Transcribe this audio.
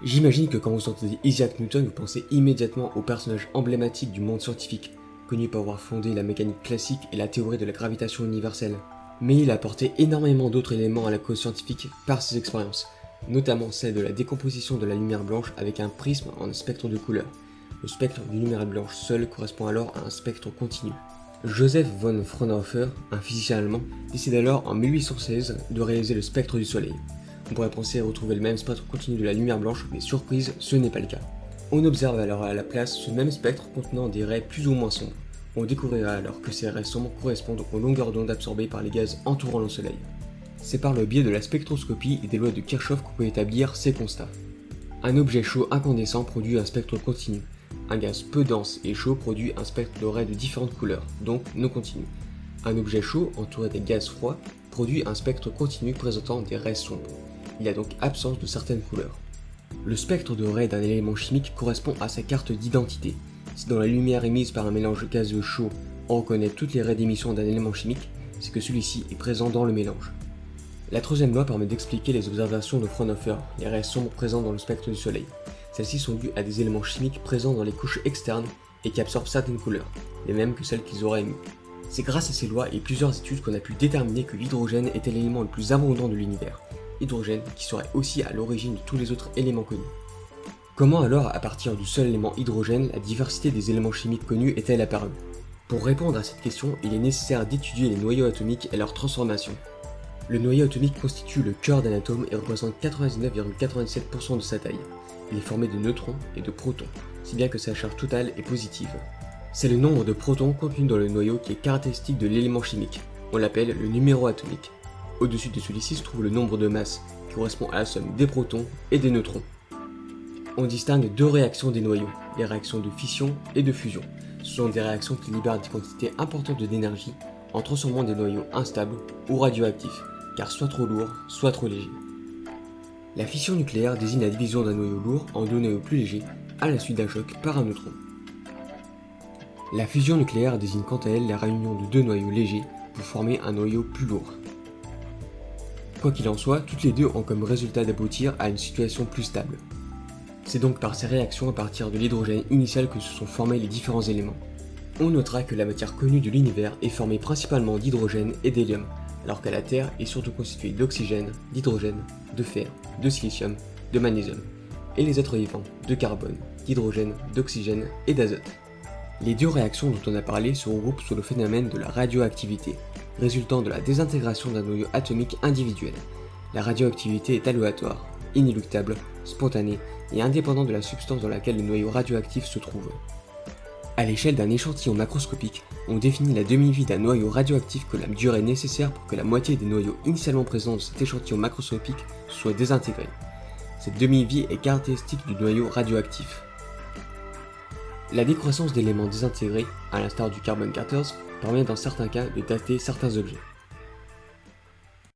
J'imagine que quand vous entendez Isaac Newton, vous pensez immédiatement au personnage emblématique du monde scientifique, connu pour avoir fondé la mécanique classique et la théorie de la gravitation universelle. Mais il a apporté énormément d'autres éléments à la cause scientifique par ses expériences, notamment celle de la décomposition de la lumière blanche avec un prisme en un spectre de couleurs. Le spectre d'une lumière blanche seul correspond alors à un spectre continu. Joseph von Fraunhofer, un physicien allemand, décide alors en 1816 de réaliser le spectre du Soleil. On pourrait penser retrouver le même spectre continu de la lumière blanche, mais surprise, ce n'est pas le cas. On observe alors à la place ce même spectre contenant des raies plus ou moins sombres. On découvrira alors que ces raies sombres correspondent aux longueurs d'onde absorbées par les gaz entourant le Soleil. C'est par le biais de la spectroscopie et des lois de Kirchhoff qu'on peut établir ces constats. Un objet chaud incandescent produit un spectre continu. Un gaz peu dense et chaud produit un spectre de raies de différentes couleurs, donc non continu. Un objet chaud entouré des gaz froids produit un spectre continu présentant des raies sombres. Il y a donc absence de certaines couleurs. Le spectre de raies d'un élément chimique correspond à sa carte d'identité. Si dans la lumière émise par un mélange gazeux chaud, on reconnaît toutes les raies d'émission d'un élément chimique, c'est que celui-ci est présent dans le mélange. La troisième loi permet d'expliquer les observations de Fraunhofer, les raies sombres présentes dans le spectre du Soleil. Celles-ci sont dues à des éléments chimiques présents dans les couches externes et qui absorbent certaines couleurs, les mêmes que celles qu'ils auraient émises. C'est grâce à ces lois et plusieurs études qu'on a pu déterminer que l'hydrogène était l'élément le plus abondant de l'univers, hydrogène qui serait aussi à l'origine de tous les autres éléments connus. Comment alors, à partir du seul élément hydrogène, la diversité des éléments chimiques connus est-elle apparue? Pour répondre à cette question, il est nécessaire d'étudier les noyaux atomiques et leur transformation. Le noyau atomique constitue le cœur d'un atome et représente 99,97% de sa taille. Il est formé de neutrons et de protons, si bien que sa charge totale est positive. C'est le nombre de protons contenus dans le noyau qui est caractéristique de l'élément chimique. On l'appelle le numéro atomique. Au-dessus de celui-ci se trouve le nombre de masse, qui correspond à la somme des protons et des neutrons. On distingue deux réactions des noyaux, les réactions de fission et de fusion. Ce sont des réactions qui libèrent des quantités importantes d'énergie en transformant des noyaux instables ou radioactifs, car soit trop lourds, soit trop légers. La fission nucléaire désigne la division d'un noyau lourd en deux noyaux plus légers à la suite d'un choc par un neutron. La fusion nucléaire désigne quant à elle la réunion de deux noyaux légers pour former un noyau plus lourd. Quoi qu'il en soit, toutes les deux ont comme résultat d'aboutir à une situation plus stable. C'est donc par ces réactions à partir de l'hydrogène initial que se sont formés les différents éléments. On notera que la matière connue de l'univers est formée principalement d'hydrogène et d'hélium, alors que la Terre est surtout constituée d'oxygène, d'hydrogène, de fer, de silicium, de magnésium, et les êtres vivants de carbone, d'hydrogène, d'oxygène et d'azote. Les deux réactions dont on a parlé se regroupent sous le phénomène de la radioactivité, résultant de la désintégration d'un noyau atomique individuel. La radioactivité est aléatoire, inéluctable, spontanée et indépendante de la substance dans laquelle le noyau radioactif se trouve. À l'échelle d'un échantillon macroscopique, on définit la demi-vie d'un noyau radioactif comme la durée nécessaire pour que la moitié des noyaux initialement présents dans cet échantillon macroscopique soit désintégrée. Cette demi-vie est caractéristique du noyau radioactif. La décroissance d'éléments désintégrés, à l'instar du carbone 14, permet dans certains cas de dater certains objets.